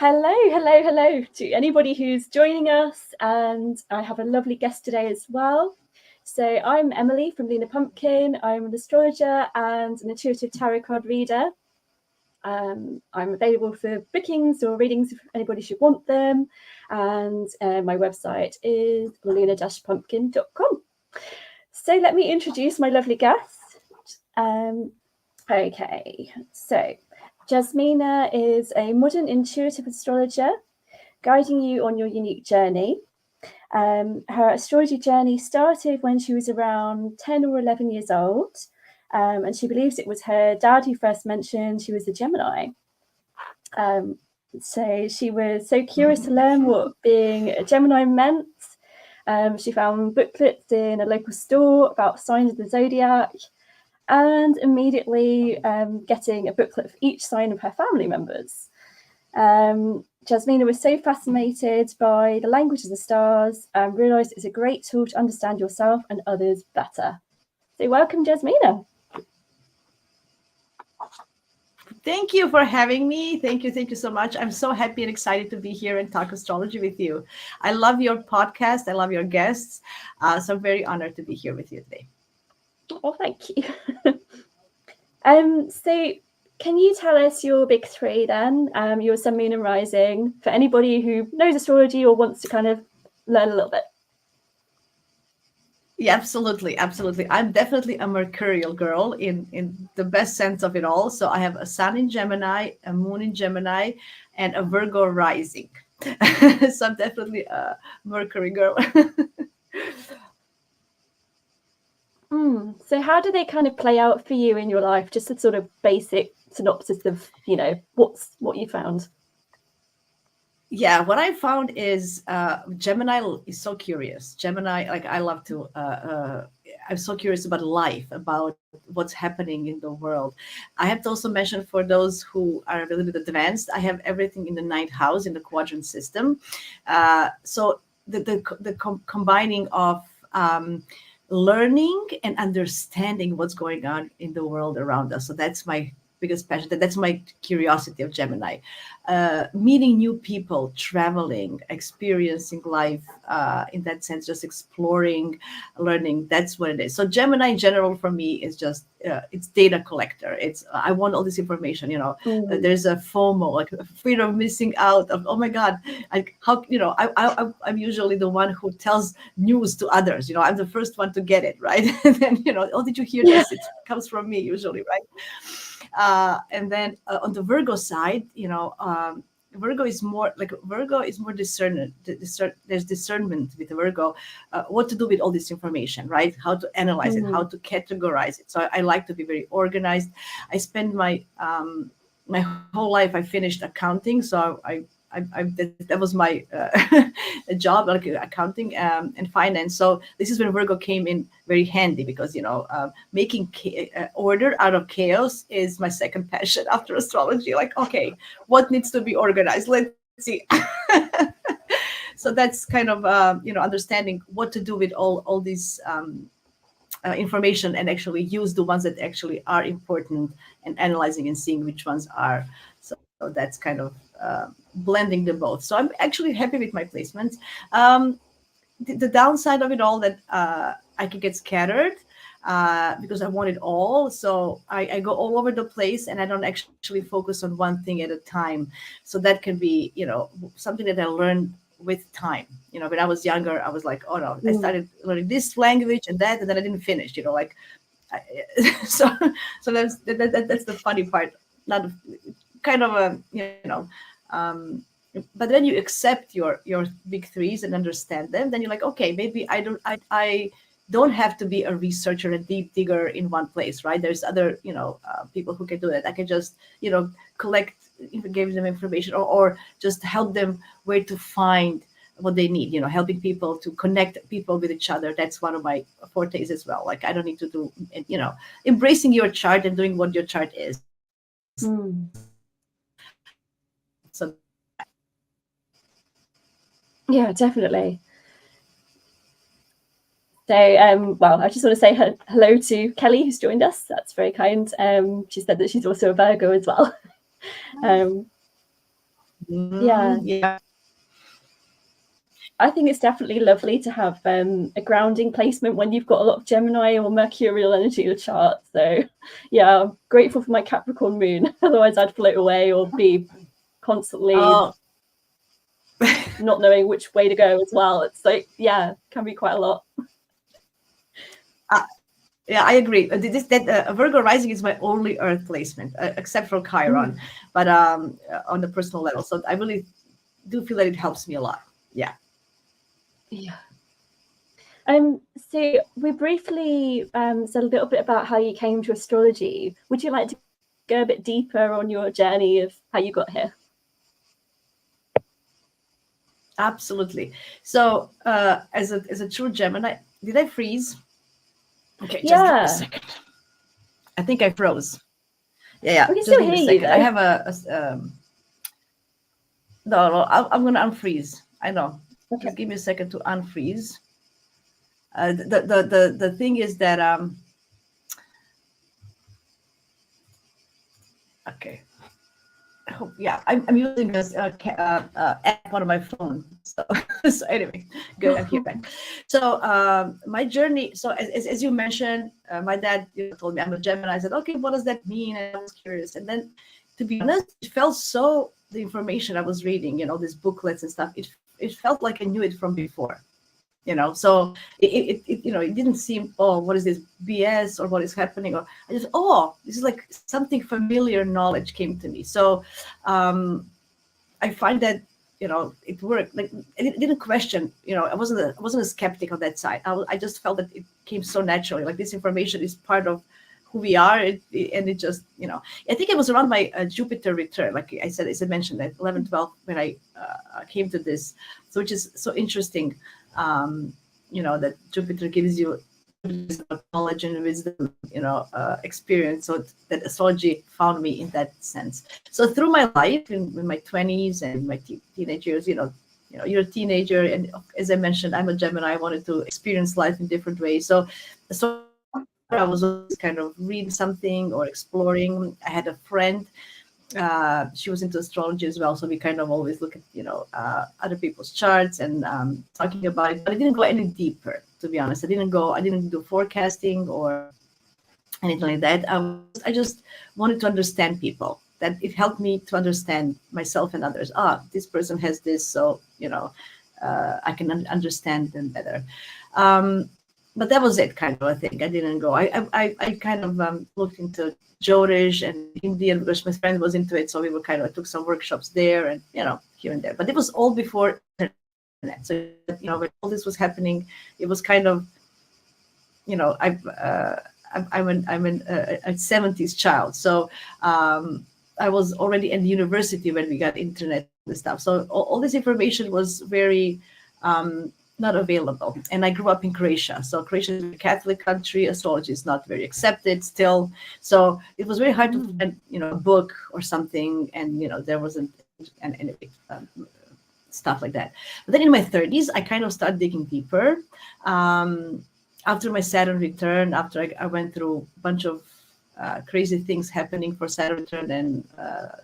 Hello to anybody who's joining us, and I have a lovely guest today as well. So I'm Emily from Lunar Pumpkin. I'm an astrologer and an intuitive tarot card reader. I'm available for bookings or readings if anybody should want them, and my website is lunar-pumpkin.com. So let me introduce my lovely guest. Okay, so Jasmina is a modern intuitive astrologer guiding you on your unique journey. Her astrology journey started when she was around 10 or 11 years old, and she believes it was her dad who first mentioned she was a Gemini. So she was so curious to learn what being a Gemini meant. She found booklets in a local store about signs of the Zodiac, and immediately getting a booklet for each sign of her family members. Jasmina was so fascinated by the language of the stars and realised it's a great tool to understand yourself and others better. So welcome, Jasmina. Thank you for having me. Thank you so much. I'm so happy and excited to be here and talk astrology with you. I love your podcast. I love your guests. So I'm very honored to be here with you today. Oh, thank you. So can you tell us your big three then, your sun, moon and rising, for anybody who knows astrology or wants to kind of learn a little bit? Yeah, absolutely. I'm definitely a mercurial girl in the best sense of it all. So I have a sun in Gemini, a moon in Gemini, and a Virgo rising. So I'm definitely a Mercury girl. So how do they kind of play out for you in your life? Just a sort of basic synopsis of, what you found. Yeah, what I found is Gemini is so curious. Gemini, like I love to, I'm so curious about life, about what's happening in the world. I have to also mention for those who are a little bit advanced, I have everything in the ninth house in the quadrant system. So the combining of learning and understanding what's going on in the world around us. So that's my biggest passion. That's my curiosity of Gemini. Meeting new people, traveling, experiencing life in that sense, just exploring, learning. That's what it is. So Gemini in general for me is just it's data collector. It's I want all this information. There's a FOMO, like fear of missing out. Of oh my God, I'm usually the one who tells news to others. I'm the first one to get it, right? And then oh, did you hear this? It comes from me usually, right? And then on the Virgo side, Virgo is more discernment. There's discernment with Virgo, what to do with all this information, right? How to analyze it, how to categorize it. So I like to be very organized. I spend my my whole life. I finished accounting, so that was my job, like accounting and finance. So this is when Virgo came in very handy because making order out of chaos is my second passion after astrology. Like, okay, what needs to be organized? Let's see. So that's kind of understanding what to do with all these information and actually use the ones that actually are important and analyzing and seeing which ones are. So that's kind of blending them both. So I'm actually happy with my placements. The downside of it all that I can get scattered because I want it all. So I go all over the place and I don't actually focus on one thing at a time. So that can be, something that I learned with time. When I was younger, I was like, oh no, I started learning this language and then I didn't finish, so that's the funny part. Not kind of a, but then you accept your big threes and understand them. Then you're like, okay, maybe I don't have to be a researcher, a deep digger in one place, right? There's other, people who can do that. I can just, collect, give them information or just help them where to find what they need, helping people to connect people with each other. That's one of my fortes as well. Like I don't need to do, embracing your chart and doing what your chart is. So yeah, definitely. So, I just want to say hello to Kelly, who's joined us. That's very kind. She said that she's also a Virgo as well. Yeah. Yeah. I think it's definitely lovely to have a grounding placement when you've got a lot of Gemini or Mercurial energy in the chart. So, yeah, I'm grateful for my Capricorn moon. Otherwise, I'd float away or be constantly Oh, not knowing which way to go as well. It's like, yeah, can be quite a lot. yeah, I agree. Virgo rising is my only Earth placement, except for Chiron, but on the personal level. So I really do feel that it helps me a lot. Yeah. Yeah. So we briefly said a little bit about how you came to astrology. Would you like to go a bit deeper on your journey of how you got here? Absolutely. So as a true Gemini, did I freeze? Okay, just give me Yeah, a second. I think I froze. Yeah, we can just still give me a hear you second. I though. have no, I'm gonna unfreeze. I know. Okay. Just give me a second to unfreeze. The thing is that okay. Yeah, I'm using this app on my phone. So, so anyway, good. I'm here back. So my journey. So as you mentioned, my dad told me I'm a Gemini. I said, okay, what does that mean? And I was curious. And then, to be honest, it felt so. The information I was reading, these booklets and stuff. It felt like I knew it from before. So it didn't seem, oh, what is this BS or what is happening, or I just, oh, this is like something familiar knowledge came to me. So I find that it worked. Like I didn't question. I wasn't a skeptic on that side. I just felt that it came so naturally. Like this information is part of who we are, and it just I think it was around my Jupiter return, like I mentioned that 11, 12 when I came to this, so which is so interesting. That Jupiter gives you knowledge and wisdom, experience. So that astrology found me in that sense. So through my life, in my 20s and my teenage years, you're a teenager, and as I mentioned, I'm a Gemini. I wanted to experience life in different ways. So I was always kind of reading something or exploring. I had a friend. She was into astrology as well, so we kind of always look at other people's charts and talking about it. But I didn't go any deeper, to be honest. I didn't do forecasting or anything like that. I just wanted to understand people. That it helped me to understand myself and others. This person has this, so I can understand them better. But that was it, kind of. I think I didn't go. I kind of looked into Jyotish and Indian because my friend was into it, so we were I took some workshops there and here and there. But it was all before internet. So when all this was happening, it was kind of I'm a 70s child, so I was already in university when we got internet and stuff. So all this information was very not available. And I grew up in Croatia. So Croatia is a Catholic country. Astrology is not very accepted still. So it was very hard to find, a book or something. And, there wasn't any stuff like that. But then in my 30s, I kind of started digging deeper. After my Saturn return, after I went through a bunch of crazy things happening for Saturn return and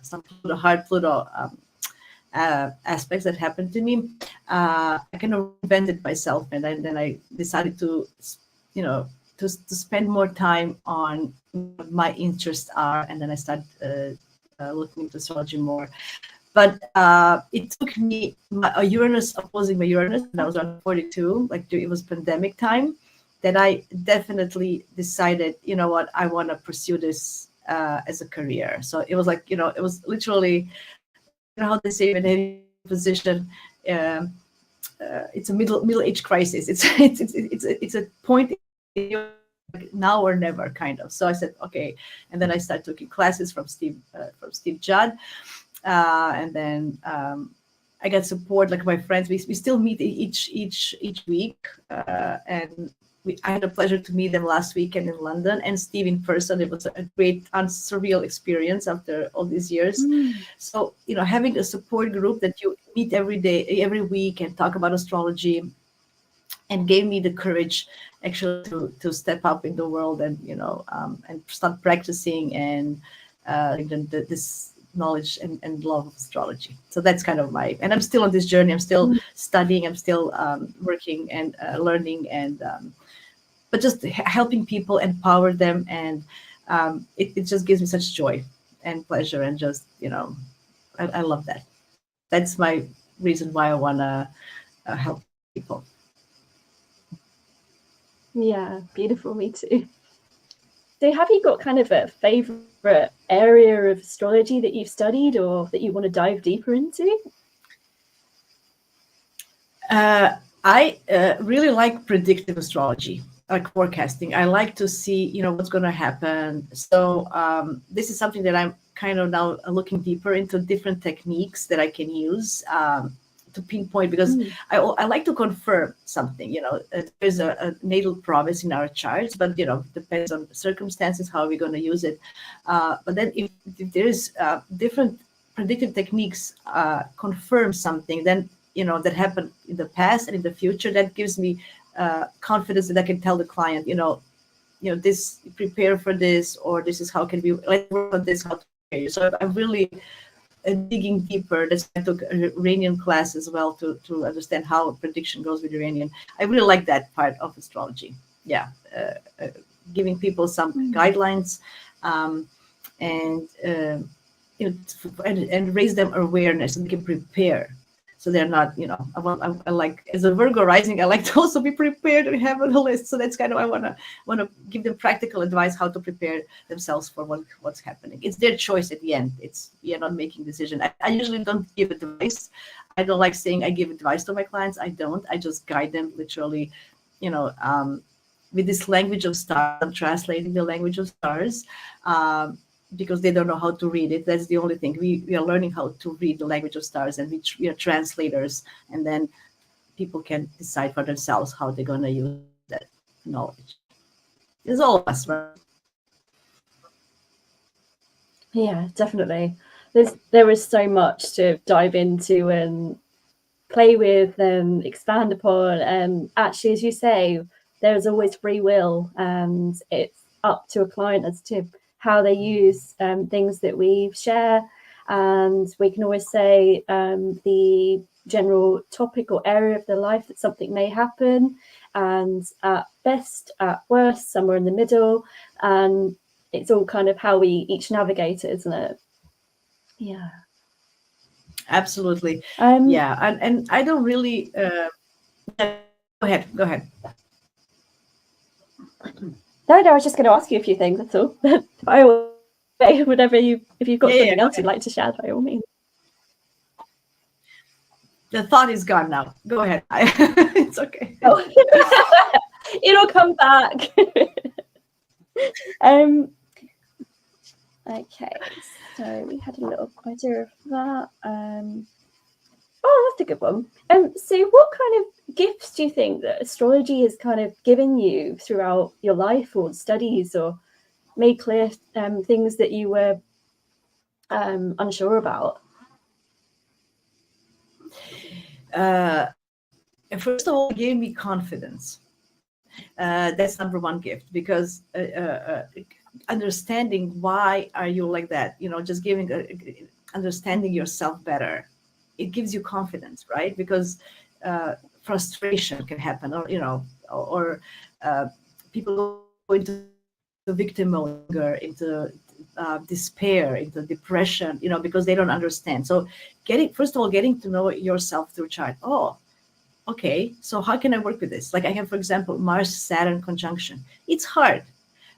some hard Pluto aspects that happened to me, I kind of reinvented myself, and then I decided to, to spend more time on what my interests are, and then I started looking into astrology more. But it took me a Uranus opposing my Uranus, and I was around 42, like it was pandemic time, that I definitely decided, what, I want to pursue this as a career. So it was like, it was literally, how they say in any position, it's a middle age crisis. It's a point like now or never, kind of. So I said okay, and then I started taking classes from Steve Judd, and then I got support, like my friends. We still meet each week, and I had a pleasure to meet them last weekend in London, and Steve in person. It was a great, surreal experience after all these years. So, having a support group that you meet every day, every week, and talk about astrology, and gave me the courage actually to step up in the world and, and start practicing and knowledge and love of astrology. So that's kind of and I'm still on this journey. I'm still studying. I'm still working and learning, and but just helping people, empower them, and it just gives me such joy and pleasure, and just I love that. That's my reason why I want to help people. Yeah, beautiful. Me too. So have you got kind of a favorite area of astrology that you've studied or that you want to dive deeper into? I really like predictive astrology, like forecasting. I like to see, what's going to happen. So this is something that I'm kind of now looking deeper into, different techniques that I can use to pinpoint, because I like to confirm something. There's a natal promise in our charts, but depends on the circumstances how we're going to use it. But then if there's different predictive techniques confirm something, then that happened in the past and in the future, that gives me confidence that I can tell the client, this, prepare for this, or this is how can we, let's work on this, how to prepare you. So I'm really digging deeper. That's why I took Iranian class as well to understand how prediction goes with Iranian. I really like that part of astrology. Yeah, giving people some guidelines and raise them awareness, and they can prepare. So they're not, I like, as a Virgo rising, I like to also be prepared and have a list. So that's kind of, I want to give them practical advice how to prepare themselves for what's happening. It's their choice at the end. You're not making a decision. I usually don't give advice. I don't like saying I give advice to my clients. I don't. I just guide them literally, with this language of stars. I'm translating the language of stars. Because they don't know how to read it. That's the only thing. We are learning how to read the language of stars, and we are translators, and then people can decide for themselves how they're going to use that knowledge. It's all of us, right? Yeah, definitely. There is so much to dive into and play with and expand upon. And actually, as you say, there's always free will, and it's up to a client as to how they use things that we share. And we can always say the general topic or area of their life that something may happen, and at best, at worst, somewhere in the middle. And it's all kind of how we each navigate it, isn't it? Yeah. Absolutely. Yeah. And I don't really go ahead. No, I was just going to ask you a few things. That's all. Whatever if you've got something else you'd like to share, by all means. The thought is gone now. Go ahead. It's okay. Oh. It'll come back. Okay, so we had a little idea of that. Oh, that's a good one. So what kind of gifts do you think that astrology has kind of given you throughout your life or studies, or made clear things that you were unsure about? First of all, it gave me confidence. That's number one gift, because understanding why are you like that, just giving understanding yourself better, it gives you confidence, right? Because frustration can happen, or people go into victim mode, into despair, into depression, because they don't understand. So first of all, getting to know yourself through chart. Oh, okay, so how can I work with this? Like I have, for example, Mars-Saturn conjunction. It's hard,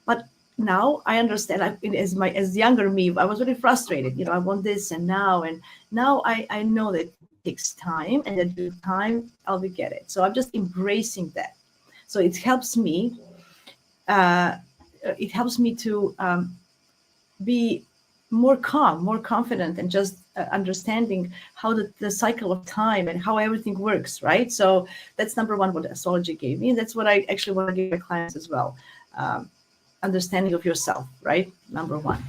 but now I understand. As younger me, I was really frustrated. I want this, and now I know that it takes time, and that with time I'll get it. So I'm just embracing that. So it helps me. It helps me to be more calm, more confident, and just understanding how the cycle of time and how everything works, right? So that's number one, what astrology gave me. And that's what I actually want to give my clients as well. Understanding of yourself, right? Number one.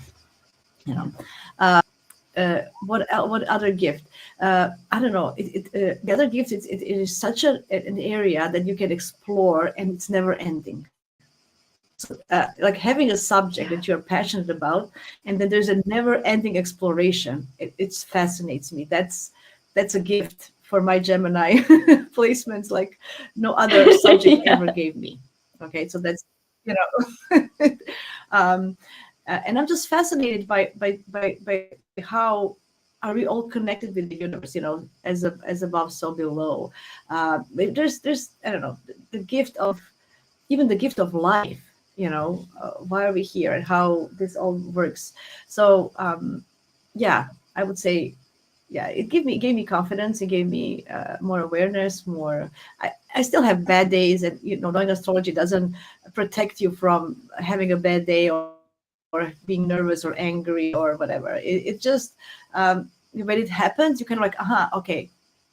What other gift? I don't know. The other gift, it is such an area that you can explore, and it's never ending. like having a subject that you're passionate about, and then there's a never-ending exploration. It fascinates me. That's a gift for my Gemini placements, like no other subject Yeah. ever gave me. Okay, so that's, you know, and I'm just fascinated by how are we all connected with the universe, you know, as above, so below. There's I don't know, the gift of, even the gift of life, you know, why are we here and how this all works. So yeah, I would say, yeah, it gave me confidence. It gave me more awareness, more. I still have bad days, and you know, knowing astrology doesn't protect you from having a bad day or being nervous or angry or whatever. It just when it happens, you kind of like, okay,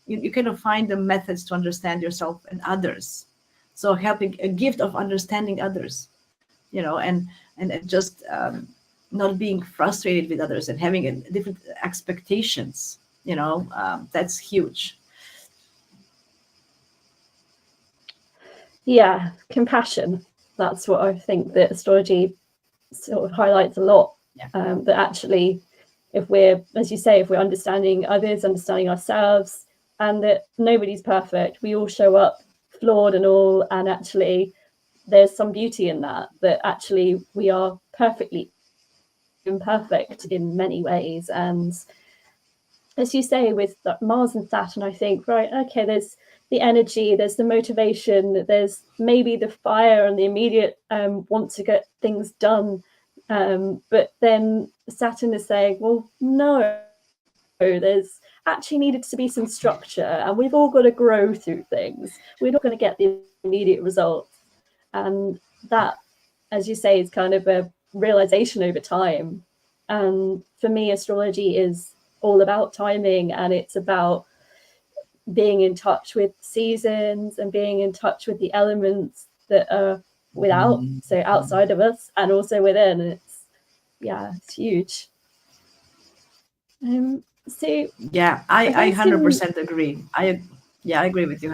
you kind of find the methods to understand yourself and others. So helping, a gift of understanding others, you know, and just not being frustrated with others and having different expectations, you know, that's huge. Yeah, compassion. That's what I think that astrology sort of highlights a lot. Yeah. That actually, if we're, as you say, if we're understanding others, understanding ourselves, and that nobody's perfect, we all show up flawed and all, and actually there's some beauty in that, that actually we are perfectly imperfect in many ways. And as you say, with Mars and Saturn, I think, right, okay, there's the energy, there's the motivation, there's maybe the fire and the immediate want to get things done. But then Saturn is saying, well, no, there's actually needed to be some structure, and we've all got to grow through things. We're not going to get the immediate results. And that, as you say, is kind of a realization over time. And for me, astrology is all about timing, and it's about being in touch with seasons and being in touch with the elements that are without, so outside of us, and also within. And it's huge. So Yeah, I 100% agree. I agree with you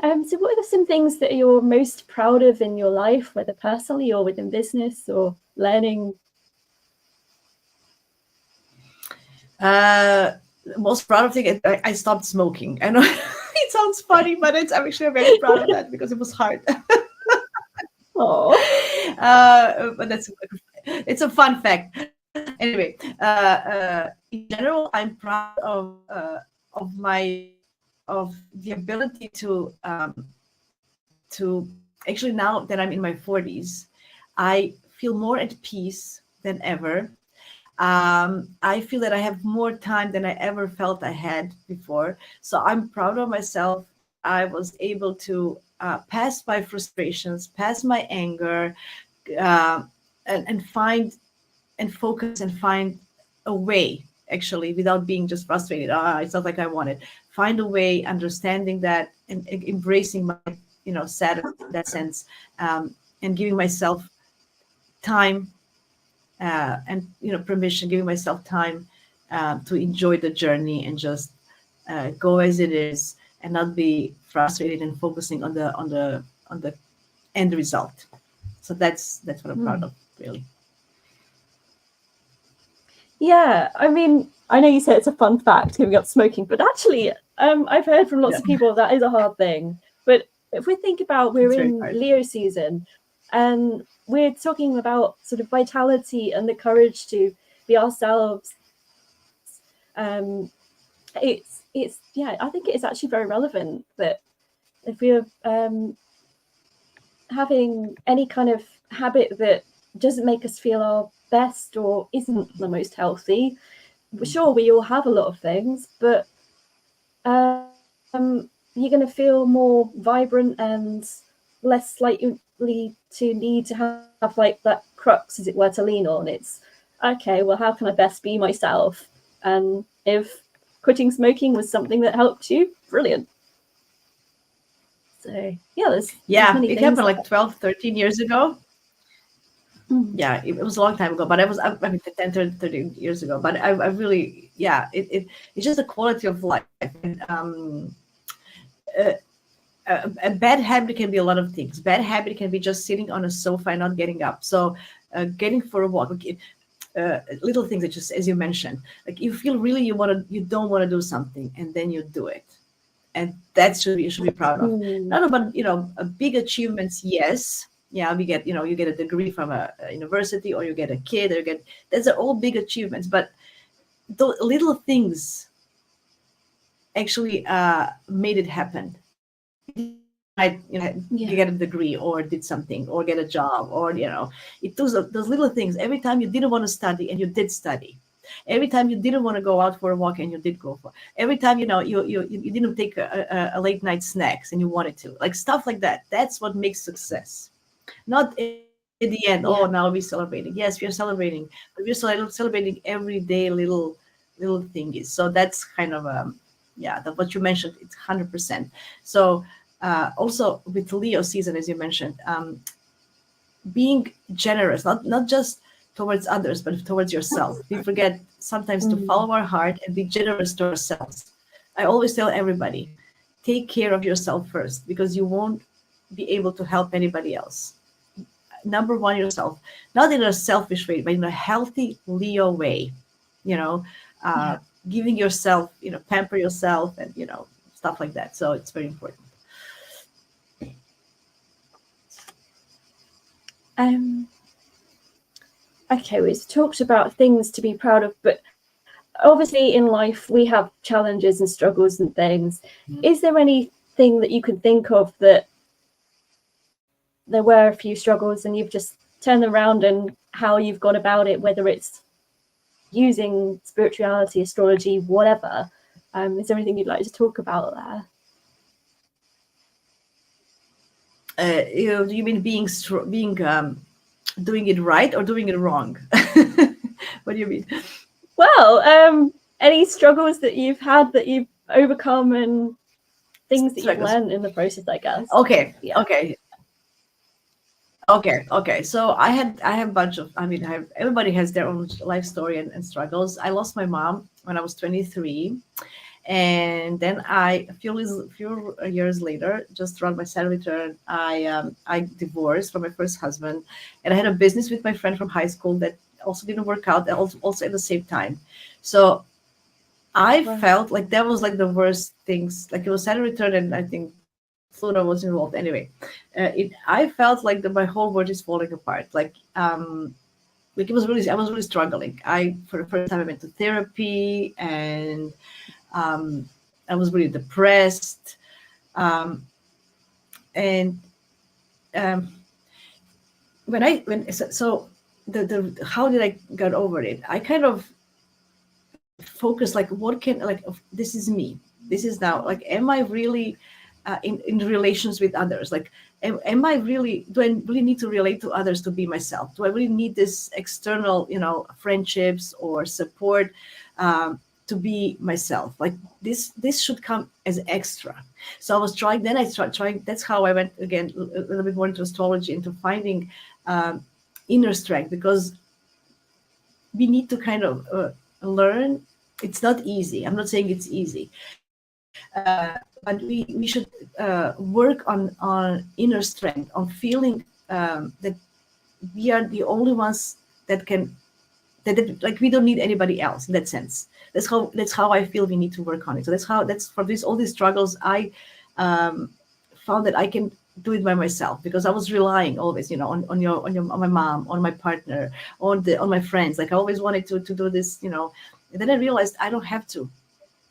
100%. So what are some things that you're most proud of in your life, whether personally or within business or learning? Most proud of thing, I stopped smoking. I know it sounds funny, but I'm actually very proud of that because it was hard. Oh, But it's a fun fact. Anyway, in general, I'm proud of the ability to actually, now that I'm in my 40s, I feel more at peace than ever. I feel that I have more time than I ever felt I had before. So I'm proud of myself. I was able to pass my frustrations, pass my anger, uh, and find and focus and find a way, actually, without being just frustrated. It's not like I want it. Find a way, understanding that, and embracing my, you know, sadness in that sense, and giving myself time, and, you know, permission, giving myself time to enjoy the journey and just go as it is, and not be frustrated and focusing on the end result. So that's what I'm proud of, really. yeah. I mean, I know you say it's a fun fact giving up smoking, but actually, I've heard from lots of people that is a hard thing. But if we think about, we're in Leo season, and we're talking about sort of vitality and the courage to be ourselves. It's yeah, I think it's actually very relevant that if we're having any kind of habit that doesn't make us feel our best or isn't the most healthy, sure, we all have a lot of things, but you're going to feel more vibrant and less likely to need to have like that crux, as it were, to lean on. It's okay, well, how can I best be myself? And if quitting smoking was something that helped you, brilliant. So yeah, there's many it things happened like 12, 13 years ago. Yeah, it was a long time ago, but I mean, 10, 13 years ago, but I really, yeah, it's just a quality of life. And a bad habit can be a lot of things. Bad habit can be just sitting on a sofa and not getting up. So getting for a walk, okay, little things that just, as you mentioned, like you feel really you don't want to do something, and then you do it, and that's you should be proud of. Not about big achievements. Yes, yeah, we get you get a degree from a university, or you get a kid, or those are all big achievements, but the little things actually made it happen. I get a degree, or did something, or get a job, or it those little things. Every time you didn't want to study and you did study. Every time you didn't want to go out for a walk and you did go for. Every time you didn't take a late night snacks and you wanted to, like stuff like that. That's what makes success. Not in the end. Oh, now we're celebrating. Yes, we are celebrating, but we're celebrating every day little thingies. So that's kind of what you mentioned. It's 100%. So. Also with Leo season, as you mentioned, being generous, not just towards others, but towards yourself. We forget sometimes to follow our heart and be generous to ourselves. I always tell everybody, take care of yourself first, because you won't be able to help anybody else. Number one, yourself, not in a selfish way, but in a healthy Leo way, giving yourself, pamper yourself, and, stuff like that. So it's very important. Okay, we've talked about things to be proud of, but obviously in life we have challenges and struggles and things. Is there anything that you can think of that there were a few struggles and you've just turned around, and how you've gone about it, whether it's using spirituality, astrology, whatever? Is there anything you'd like to talk about there? Do you mean doing it right or doing it wrong? What do you mean? Well, any struggles that you've had that you've overcome, and things that you've learned in the process, I guess. Okay. So I have a bunch of. Everybody has their own life story and struggles. I lost my mom when I was 23. And then a few years later, just around my Saturn return, I divorced from my first husband, and I had a business with my friend from high school that also didn't work out. Also at the same time, so I felt like that was like the worst things. Like it was Saturn return, and I think Lunar was involved. Anyway, I felt like my whole world is falling apart. Like I was really struggling. For the first time I went to therapy, and I was really depressed, and how did I get over it? I kind of focused this is me. This is now, like, am I really in relations with others? Like, am I really? Do I really need to relate to others to be myself? Do I really need this external, friendships or support? To be myself, like this should come as extra. So I was trying. Then I started trying. That's how I went again a little bit more into astrology, into finding inner strength, because we need to kind of learn. It's not easy. I'm not saying it's easy, but we should work on inner strength, on feeling that we are the only ones that can. That like we don't need anybody else in that sense. That's how I feel we need to work on it. So that's for all these struggles I found that I can do it by myself, because I was relying always, on my mom, on my partner, on my friends. Like I always wanted to do this, and then I realized I don't have to.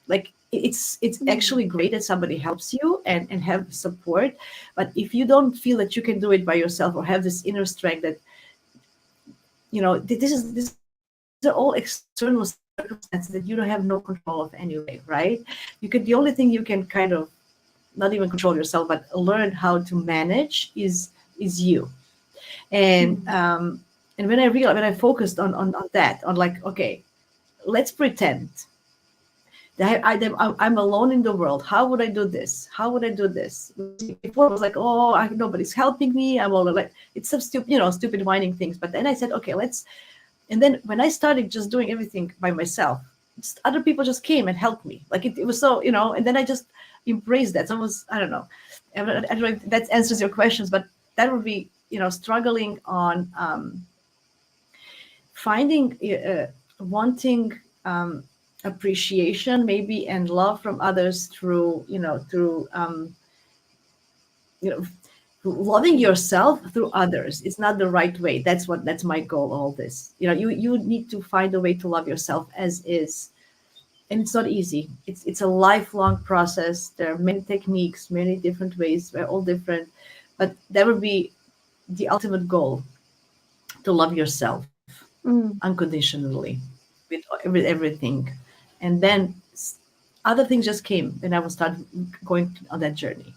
Like it's actually great that somebody helps you and have support, but if you don't feel that you can do it by yourself, or have this inner strength that this are all external circumstances that you don't have no control of anyway, right? The only thing you can kind of not even control yourself, but learn how to manage is you. And when I focused on that, on like, okay, let's pretend that I'm alone in the world. How would I do this? How would I do this? Before it was like, nobody's helping me. I'm all like, it's some stupid whining things. But then I said, okay, and then when I started just doing everything by myself, other people just came and helped me. Like it was so, and then I just embraced that. So I don't know. I don't know if that answers your questions, but that would be, struggling on finding, wanting appreciation maybe and love from others through, you know, loving yourself through others. It's not the right way. That's my goal. All this, you need to find a way to love yourself as is, and it's not easy. It's a lifelong process. There are many techniques, many different ways. We're all different, but that would be the ultimate goal: to love yourself unconditionally with everything, and then other things just came, and I will start going on that journey.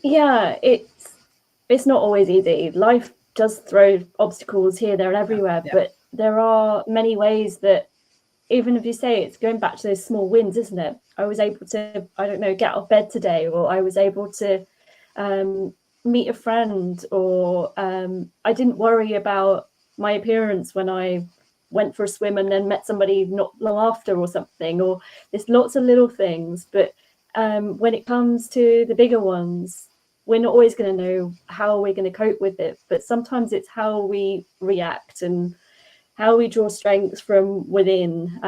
Yeah, it's not always easy. Life does throw obstacles here, there, and everywhere, Yeah. but there are many ways that, even if you say, it's going back to those small wins, isn't it? I was able to, I don't know, get out of bed today, or I was able to meet a friend, or I didn't worry about my appearance when I went for a swim and then met somebody not long after or something, or there's lots of little things. But when it comes to the bigger ones, we're not always going to know how we're going to cope with it, but sometimes it's how we react and how we draw strength from within,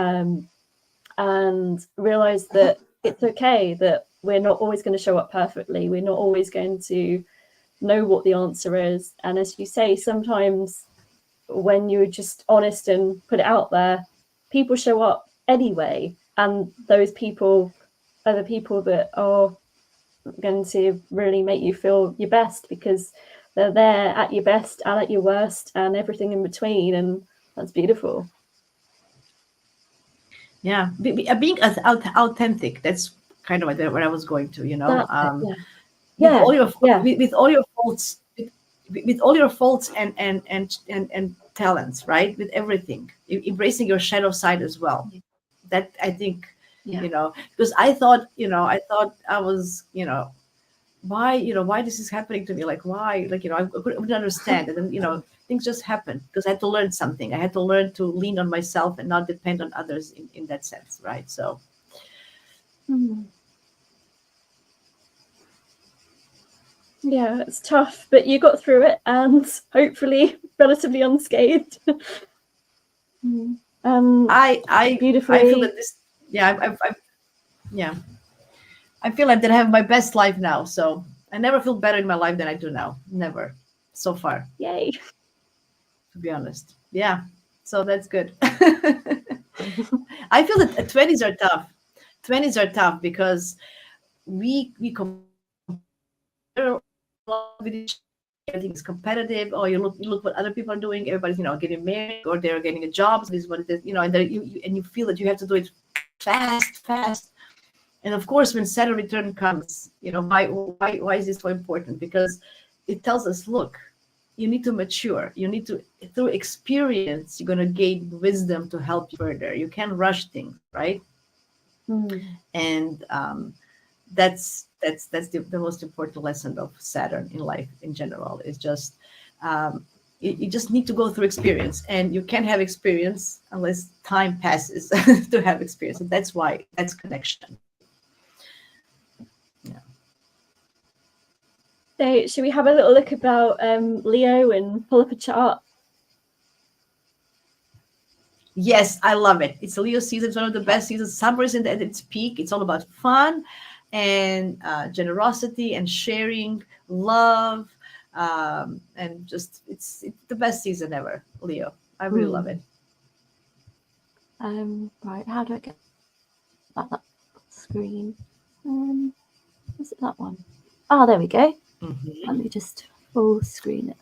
and realize that it's okay that we're not always going to show up perfectly. We're not always going to know what the answer is. And as you say, sometimes when you're just honest and put it out there, people show up anyway. And those people are the people that are going to really make you feel your best, because they're there at your best and at your worst and everything in between. And that's beautiful. Yeah, being authentic. That's kind of what I was going to, with Yeah, all your yeah. with all your faults, with all your faults and talents, right? With everything, embracing your shadow side as well. That, I think, because I thought I was, why this is happening to me, like, why, like, I wouldn't understand. And then, things just happen because I had to learn something. I had to learn to lean on myself and not depend on others in that sense, right? So Yeah, it's tough, but you got through it, and hopefully relatively unscathed. I Beautifully. feel that this, yeah, I feel like that I have my best life now. So I never feel better in my life than I do now. Never, so far, Yay. to be honest. Yeah, so that's good. I feel that 20s are tough. 20s are tough because we compare with each other. Everything is competitive. Or you look what other people are doing. Everybody's, getting married, or they're getting a job. So this is what it is, and then you feel that you have to do it fast. And of course, when Saturn return comes, why is this so important? Because it tells us, look, you need to mature. You need to, through experience, you're going to gain wisdom to help you further. You can't rush things, right? And that's the most important lesson of Saturn in life in general. Is just you just need to go through experience, and you can't have experience unless time passes to have experience. And that's why that's connection. So should we have a little look about Leo and pull up a chart? Yes, I love it. It's a Leo season. It's one of the best seasons. Summer is at its peak. It's all about fun and generosity and sharing, love, and just it's the best season ever. Leo, I really love it. Right, how do I get that screen? Is it that one? Oh, there we go. Let me just full screen it.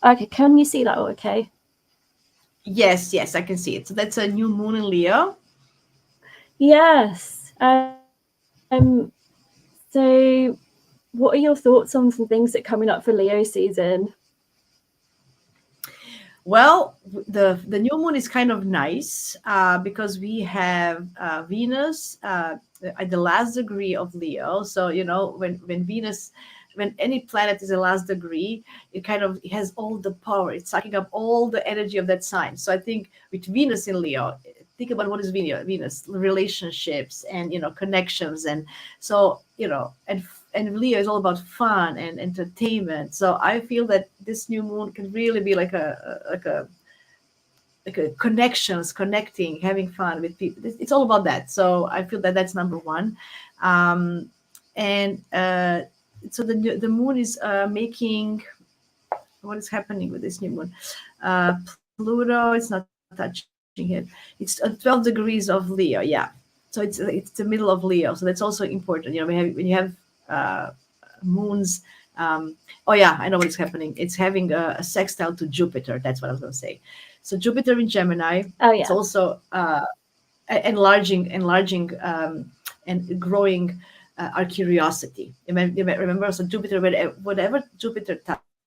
Okay, can you see that all okay? Yes, I can see it. So that's a new moon in Leo. Yes. So what are your thoughts on some things that are coming up for Leo season? Well, the new moon is kind of nice because we have Venus at the last degree of Leo. So when Venus, when any planet is the last degree, it has all the power. It's sucking up all the energy of that sign. So I think with Venus in Leo, think about what is Venus, relationships and connections, and so and Leo is all about fun and entertainment. So I feel that this new moon can really be like a connections, connecting, having fun with people. It's all about that. So I feel that that's number one. And so the moon is making, what is happening with this new moon? Pluto, it's not touching it. It's 12 degrees of Leo. Yeah. So it's the middle of Leo. So that's also important. When you have moons. Oh yeah, I know what is happening. It's having a sextile to Jupiter. That's what I was going to say. So Jupiter in Gemini. Oh yeah. It's also enlarging and growing our curiosity. Remember, so Jupiter, whatever Jupiter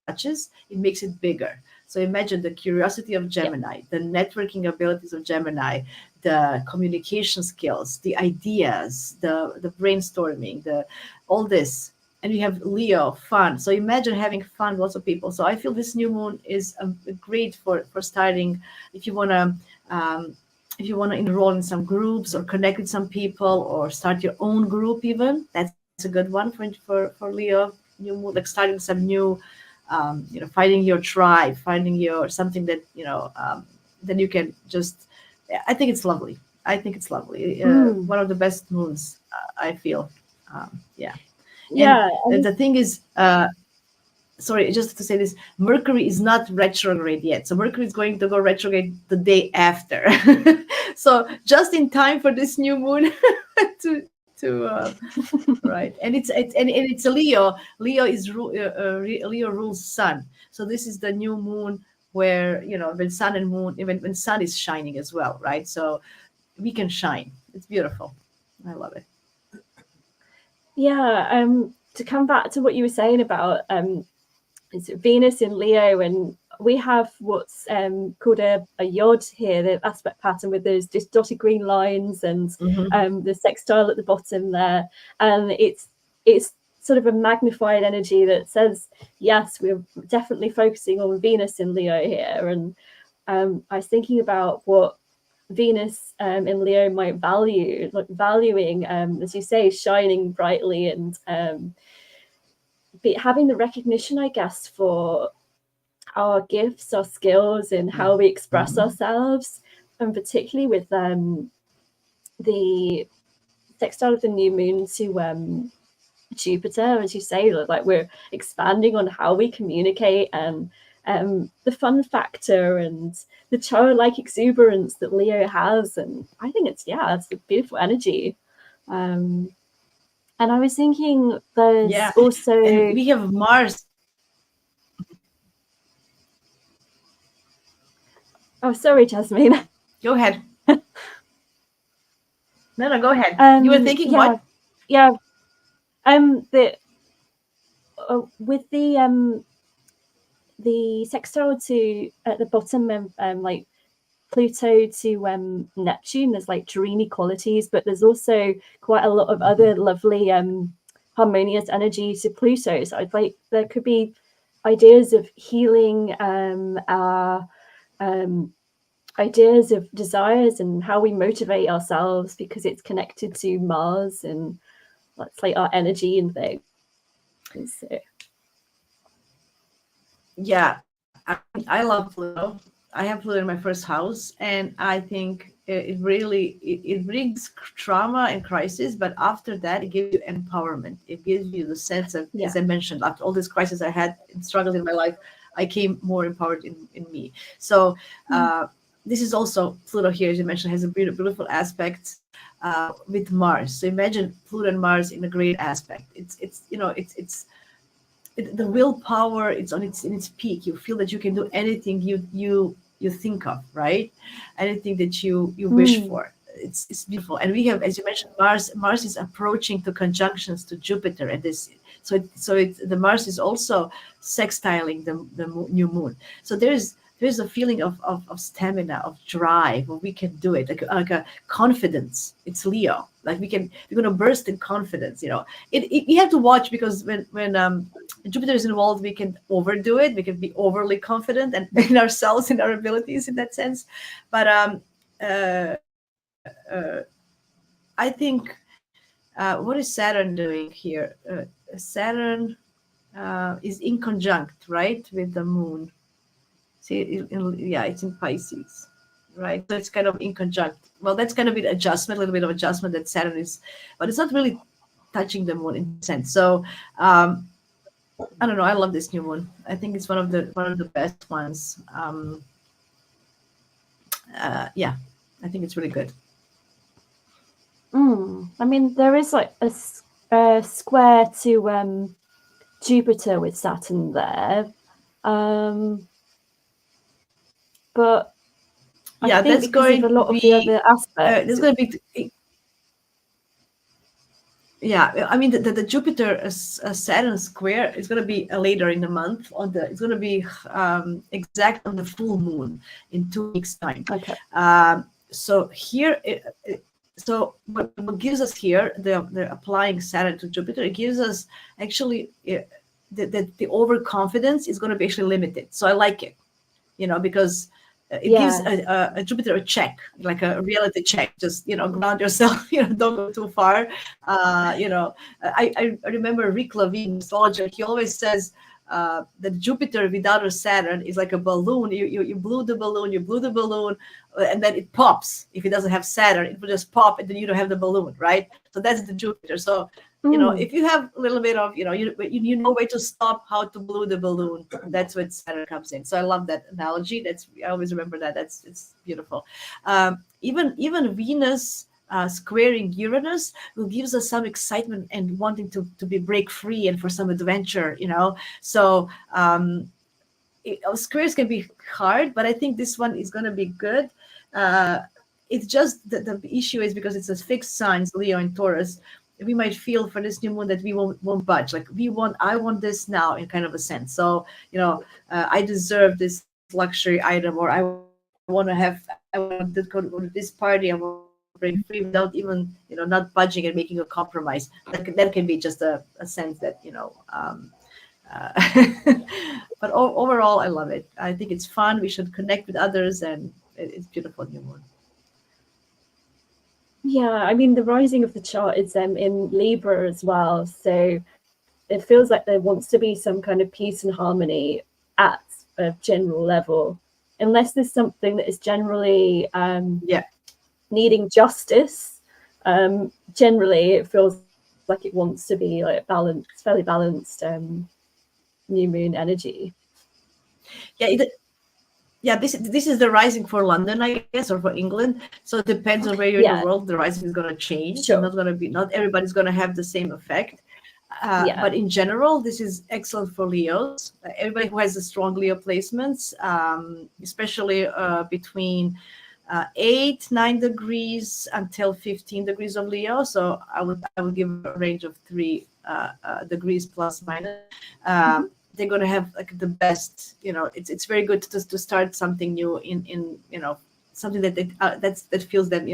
touches, it makes it bigger. So imagine the curiosity of Gemini, the networking abilities of Gemini, the communication skills, the ideas, the brainstorming, all this. And we have Leo, fun. So imagine having fun with lots of people. So I feel this new moon is great for starting. If you want to enroll in some groups or connect with some people or start your own group, even that's a good one for Leo. New moon, like starting some new, finding your tribe, finding your something that then you can just. I think it's lovely. One of the best moons, I feel. Yeah. Yeah. And the thing is, sorry, just to say this, Mercury is not retrograde yet. So Mercury is going to go retrograde the day after. So just in time for this new moon to right. And it's a Leo. Leo rules sun. So this is the new moon where when sun and moon, even when sun is shining as well, right? So we can shine. It's beautiful. I love it. Yeah, to come back to what you were saying about it's Venus in Leo, and we have what's called a yod here, the aspect pattern with those just dotted green lines and the sextile at the bottom there, and it's sort of a magnified energy that says, yes, we're definitely focusing on Venus in Leo here. And I was thinking about what Venus in Leo might value, like valuing, as you say, shining brightly and having the recognition, I guess, for our gifts, our skills, and how we express ourselves, and particularly with the sextile of the new moon to Jupiter, as you say, like we're expanding on how we communicate and the fun factor and the childlike exuberance that Leo has. And I think it's a beautiful energy. And I was thinking there's also... And we have Mars. Oh, sorry, Jasmina. Go ahead. No, go ahead. You were thinking what? Yeah. With the sextile to at the bottom, like Pluto to Neptune, there's like dreamy qualities, but there's also quite a lot of other lovely harmonious energy to Pluto. So I'd like there could be ideas of healing our ideas of desires and how we motivate ourselves, because it's connected to Mars and that's like our energy and things. So. Yeah, I love Pluto. I have Pluto in my first house, and I think it really it brings trauma and crisis, but after that, it gives you empowerment. It gives you the sense of, as I mentioned, after all this crisis I had and struggles in my life, I came more empowered in me. So this is also Pluto here, as you mentioned, has a beautiful aspect with Mars. So imagine Pluto and Mars in a great aspect. It's the willpower. It's in its peak. You feel that you can do anything you think of, right? Anything that you wish for. It's beautiful. And we have, as you mentioned, Mars is approaching to conjunctions to Jupiter, and this. So the Mars is also sextiling the new moon. So there's a feeling of stamina, of drive, where we can do it, like a confidence. It's Leo. Like we're gonna burst in confidence. You have to watch, because when Jupiter is involved, we can overdo it. We can be overly confident and in ourselves, in our abilities, in that sense. But I think what is Saturn doing here? Saturn is in conjunct, right, with the moon. See, it's in Pisces, right? So it's kind of in conjunct. Well, that's kind of an adjustment, a little bit of adjustment that Saturn is, but it's not really touching the moon in a sense. So I don't know. I love this new moon. I think it's one of the best ones. Yeah, I think it's really good. I mean, there is like a square to Jupiter with Saturn there, but Yeah, I think that's because going of a lot to of the be. other aspects. There's going to be. Yeah, I mean the Jupiter Saturn square is going to be later in the month. It's going to be exact on the full moon in 2 weeks' time. Okay. So here, so what gives us here the applying Saturn to Jupiter, it gives us actually the overconfidence is going to be actually limited. So I like it, because it gives a Jupiter a check, like a reality check. Just ground yourself. Don't go too far. I remember Rick Levine, astrologer. He always says that Jupiter without a Saturn is like a balloon. You blew the balloon, and then it pops. If it doesn't have Saturn, it will just pop, and then you don't have the balloon, right? So that's the Jupiter. So if you have a little bit of, you know where to stop, how to blow the balloon, that's when Saturn comes in. So I love that analogy. I always remember that. It's beautiful. Even Venus squaring Uranus will gives us some excitement and wanting to break free and for some adventure. So squares can be hard, but I think this one is going to be good. It's just the issue is because it's a fixed signs, Leo and Taurus. We might feel for this new moon that we won't budge. Like I want this now in kind of a sense. So I deserve this luxury item, or I want to go to this party. I want to break free without even not budging and making a compromise. That can be just a sense that but overall, I love it. I think it's fun. We should connect with others, and it's beautiful new moon. Yeah, I mean, the rising of the chart is in Libra as well. So it feels like there wants to be some kind of peace and harmony at a general level, unless there's something that is generally needing justice. Generally, it feels like it wants to be like fairly balanced new moon energy. This is the rising for London, I guess, or for England. So it depends on where you're in the world. The rising is going to change. Sure. Not everybody's going to have the same effect. But in general, this is excellent for Leos. Everybody who has a strong Leo placements, especially between 8-9 degrees until 15 degrees of Leo. So I would give a range of 3 degrees plus minus. They're going to have like the best, it's very good to start something new in something that feels them,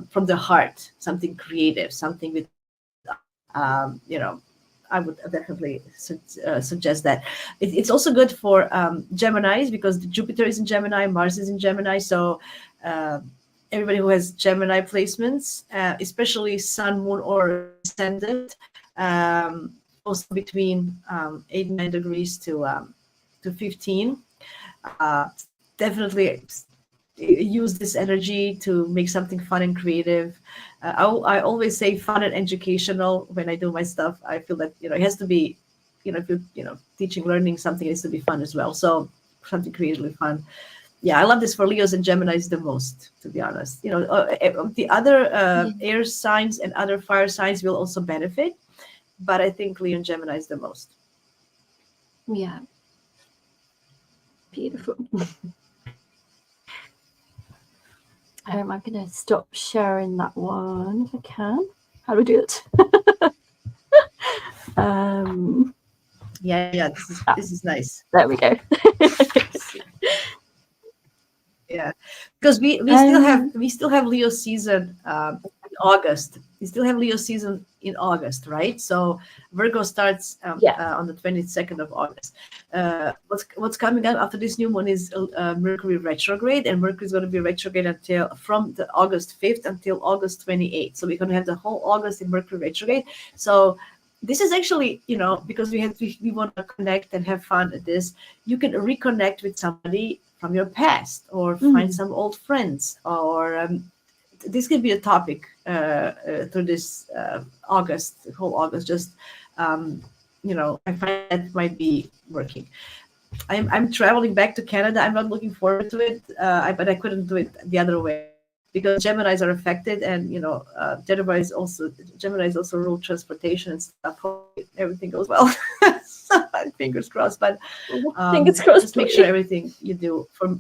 from the heart, something creative, something with, I would definitely suggest that. It's also good for Geminis because Jupiter is in Gemini, Mars is in Gemini. So everybody who has Gemini placements, especially Sun, Moon, or Ascendant, also between 8-9 degrees to 15. Definitely use this energy to make something fun and creative. I always say fun and educational when I do my stuff. I feel that it has to be, if you're teaching, learning something, it has to be fun as well. So something creatively fun. Yeah, I love this for Leos and Geminis the most, to be honest. The other air signs and other fire signs will also benefit. But I think Leo and Gemini is the most. Yeah. Beautiful. I'm going to stop sharing that one if I can. How do we do it? This is nice. There we go. Yeah, because we still have Leo season in August. We still have Leo season in August, right? So Virgo starts on the 22nd of August. What's coming up after this new moon is Mercury retrograde, and Mercury is going to be retrograde until from the August 5th until August 28th. So we're going to have the whole August in Mercury retrograde. So this is actually, because we want to connect and have fun at this, you can reconnect with somebody from your past, or find some old friends, or this could be a topic through this whole August. Just I find that might be working. I'm traveling back to Canada. I'm not looking forward to it, but I couldn't do it the other way, because Geminis are affected, and Gemini is also rule transportation and stuff. Hopefully everything goes well. Fingers crossed. But fingers crossed. Just make sure everything you do for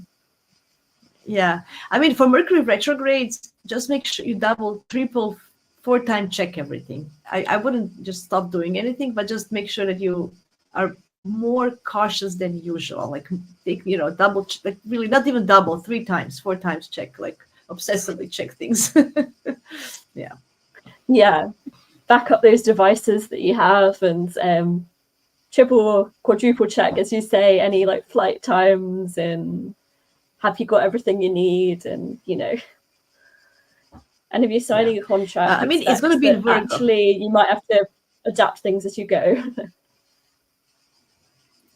Mercury retrogrades, just make sure you double, triple, 4-time check everything. I wouldn't just stop doing anything, but just make sure that you are more cautious than usual. Like take, double, like really not even double, 3 times, 4 times check, like obsessively check things. Yeah. Back up those devices that you have, and triple or quadruple check, as you say, any like flight times, and have you got everything you need, and and if you're signing a contract, it's going to be in Virgo. Actually, you might have to adapt things as you go.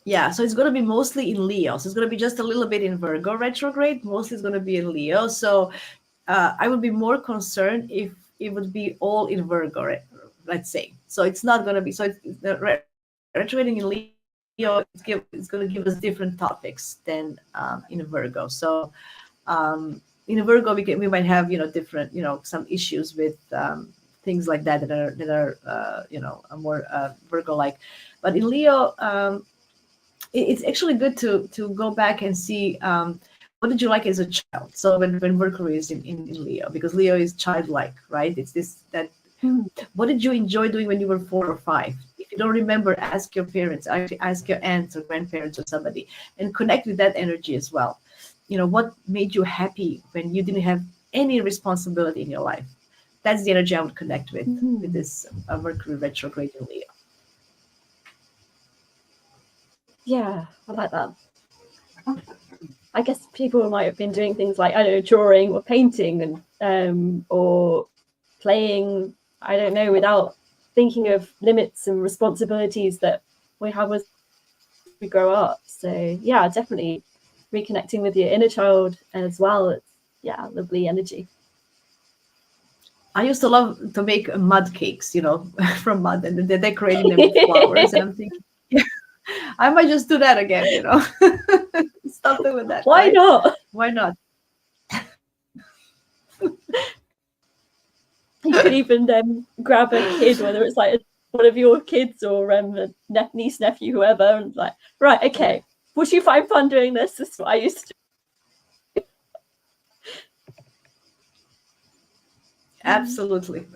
Yeah, so it's going to be mostly in Leo. So it's going to be just a little bit in Virgo retrograde. Mostly it's going to be in Leo. So I would be more concerned if it would be all in Virgo, let's say. So it's not going to be. So it's retrograding in Leo, it's going to give us different topics than in Virgo. So in Virgo, we might have different some issues with things like that are more Virgo-like. But in Leo, it's actually good to go back and see what did you like as a child. So when Mercury is in Leo, because Leo is childlike, right? It's what did you enjoy doing when you were 4 or 5? If you don't remember, ask your parents, ask your aunts or grandparents or somebody, and connect with that energy as well. What made you happy when you didn't have any responsibility in your life? That's the energy I would connect with this Mercury retrograde in Leo. Yeah, I like that. I guess people might have been doing things like, I don't know, drawing or painting, and or playing, I don't know, without thinking of limits and responsibilities that we have as we grow up. So yeah, definitely reconnecting with your inner child as well. It's lovely energy. I used to love to make mud cakes, from mud, and they're decorating them with flowers. And I'm thinking, I might just do that again, Stop doing that. Why not? Why not? You could even grab a kid, whether it's like one of your kids or a niece, nephew, whoever, and like, right, okay, would you find fun doing this? This is what I used to do. Absolutely.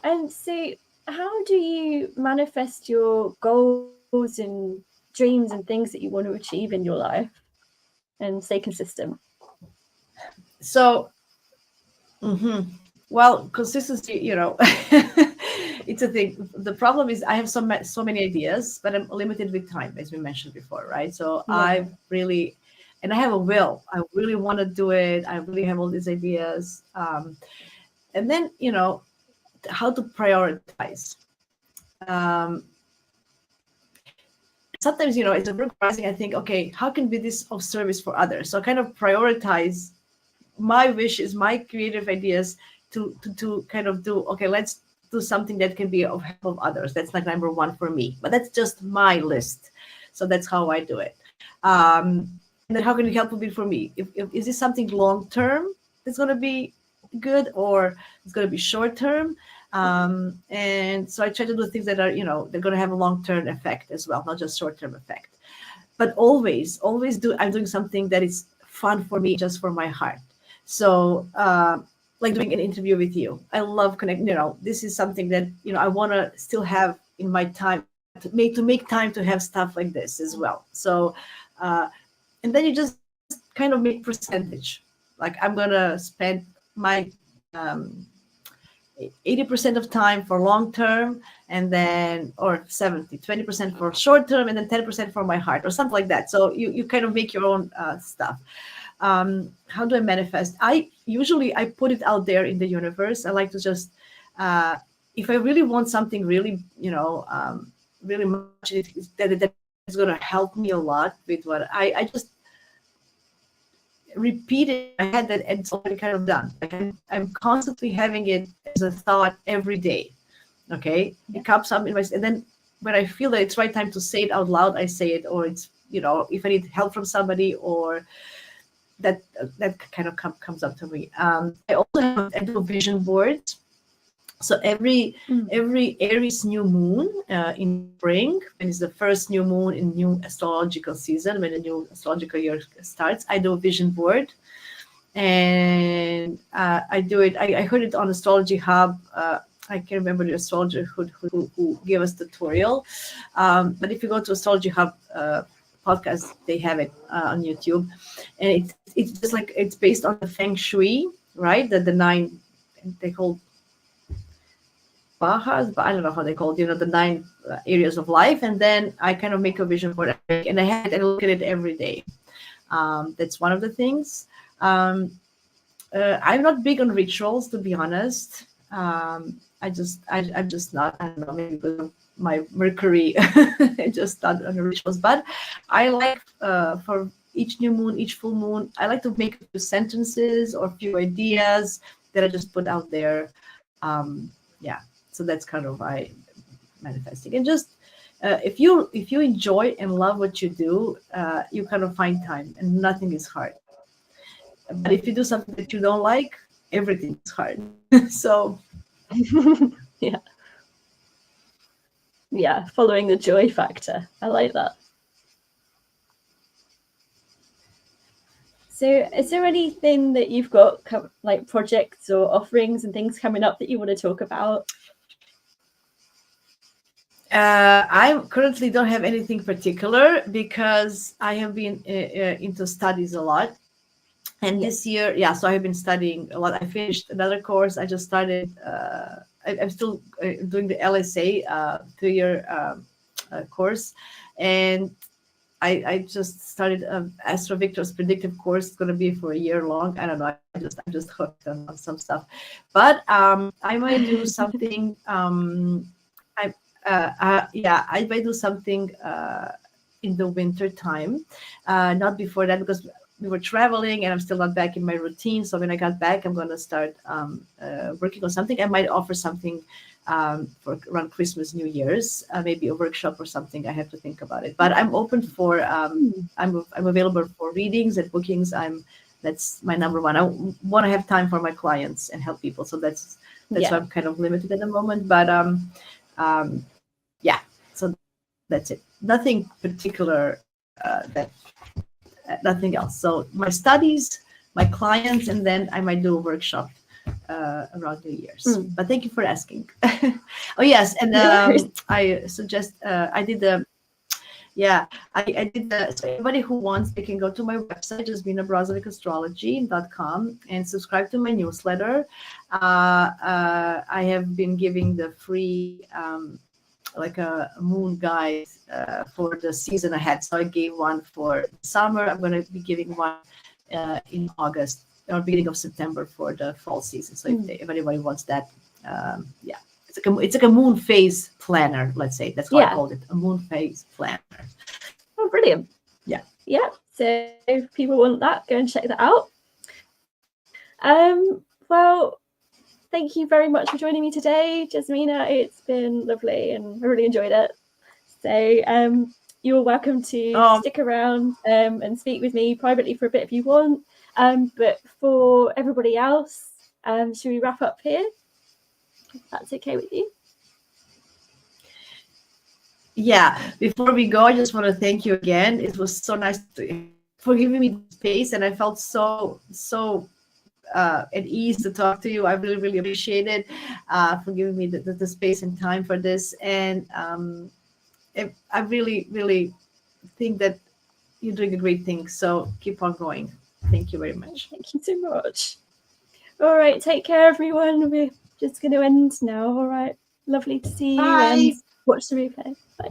And so how do you manifest your goals and dreams and things that you want to achieve in your life and stay consistent? So, well, consistency, it's a thing. The problem is I have so many ideas, but I'm limited with time, as we mentioned before, right? So I have a will. I really want to do it. I really have all these ideas. And then, how to prioritize. Sometimes, as a Virgo rising, I think, okay, how can be this of service for others? So I kind of prioritize my wishes, my creative ideas to kind of do, okay, let's do something that can be of help of others. That's like number 1 for me, but that's just my list. So that's how I do it. And then how can it help a bit for me? Is this something long-term that's going to be good, or it's going to be short-term? And so I try to do things that are, they're going to have a long-term effect as well, not just short-term effect. But always I'm doing something that is fun for me, just for my heart. So like doing an interview with you, I love connecting. This is something that I want to still have in my time to make time to have stuff like this as well. So and then you just kind of make percentage. like I'm gonna spend my 80% of time for long term, and then or 20% for short term, and then 10% for my heart, or something like that. So you kind of make your own stuff. How do I manifest? I put it out there in the universe. I like to just if I really want something really, really much, that is going to help me a lot with what I just repeat it in my head, that it's already kind of done. Like I'm constantly having it as a thought every day. Okay, it comes up in my, and then when I feel that it's right time to say it out loud, I say it, or it's, if I need help from somebody, or that kind of comes up to me. I also I do vision boards. So every Aries new moon in spring, when it's the first new moon in new astrological season, when the new astrological year starts, I do a vision board, and I do it. I heard it on Astrology Hub. I can't remember the astrologer who gave us the tutorial, but if you go to Astrology Hub podcast, they have it on YouTube, and it's just like, it's based on the Feng Shui, right? The 9, they call Bahas, but I don't know how they call it, the 9 areas of life. And then I kind of make a vision board, and I have it and look at it every day. That's one of the things. I'm not big on rituals, to be honest. I'm just not, I don't know, maybe because of my Mercury, just not on the rituals. But I like, for each new moon, each full moon, I like to make a few sentences or a few ideas that I just put out there. So that's kind of my manifesting. And just if you enjoy and love what you do, you kind of find time, and nothing is hard. But if you do something that you don't like, everything is hard. So yeah, following the joy factor. I like that. So is there anything that you've got, like projects or offerings and things coming up that you want to talk about? I currently don't have anything particular, because I have been into studies a lot. And this year, so I have been studying a lot. I finished another course. I just started, I'm still doing the LSA 3-year course. And I just started Astro Victor's predictive course. It's going to be for a year long. I don't know. I'm just hooked on some stuff. But I might do something. I might do something in the winter time, not before that, because we were traveling and I'm still not back in my routine. So when I got back, I'm going to start working on something. I might offer something for around Christmas, New Year's, maybe a workshop or something. I have to think about it. But I'm open for, I'm available for readings and bookings. That's my number one. I want to have time for my clients and help people. So that's why I'm kind of limited at the moment. But so that's it. Nothing particular, nothing else. So my studies, my clients, and then I might do a workshop around New Year's. But thank you for asking. Oh yes, and I suggest I did the. I did the. So anybody who wants, they can go to my website, Jasmina Brozovic Astrology.com, and subscribe to my newsletter. I have been giving the free like a moon guide for the season ahead. So I gave one for summer. I'm going to be giving one in August or beginning of September for the fall season. So if anybody wants that, it's like a moon phase planner. Let's say that's what I called it, a moon phase planner. Oh, brilliant! Yeah. So if people want that, go and check that out. Well, thank you very much for joining me today, Jasmina. It's been lovely and I really enjoyed it. So you're welcome to stick around and speak with me privately for a bit if you want. But for everybody else, should we wrap up here? If that's okay with you? Yeah, before we go, I just want to thank you again. It was so nice for giving me space, and I felt so at ease to talk to you. I really, really appreciate it for giving me the space and time for this. And I really, really think that you're doing a great thing. So keep on going. Thank you very much. Thank you so much. All right, take care, everyone. We're just going to end now. All right, lovely to see you Bye. and watch the replay. Bye.